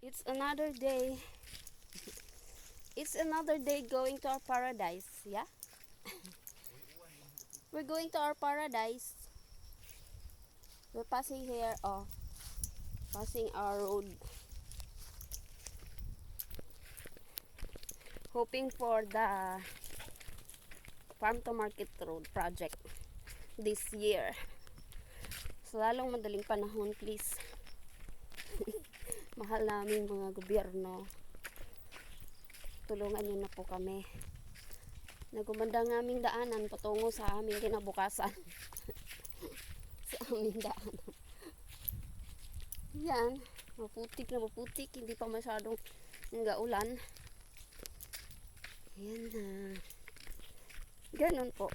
It's another day. It's another day going to our paradise. Yeah? We're going to our paradise. We're passing here. Oh, passing our road. Hoping for the farm to market road project this year. So, lalong madaling panahon, please. Mahal namin mga gobyerno. Tulungan niyo na po kami. Nagumanda ng aming daanan patungo sa aming kinabukasan. Sa aming daanan. Yan. Maputik na maputik. Hindi pa masyadong gaulan. Yan na. Ganon po.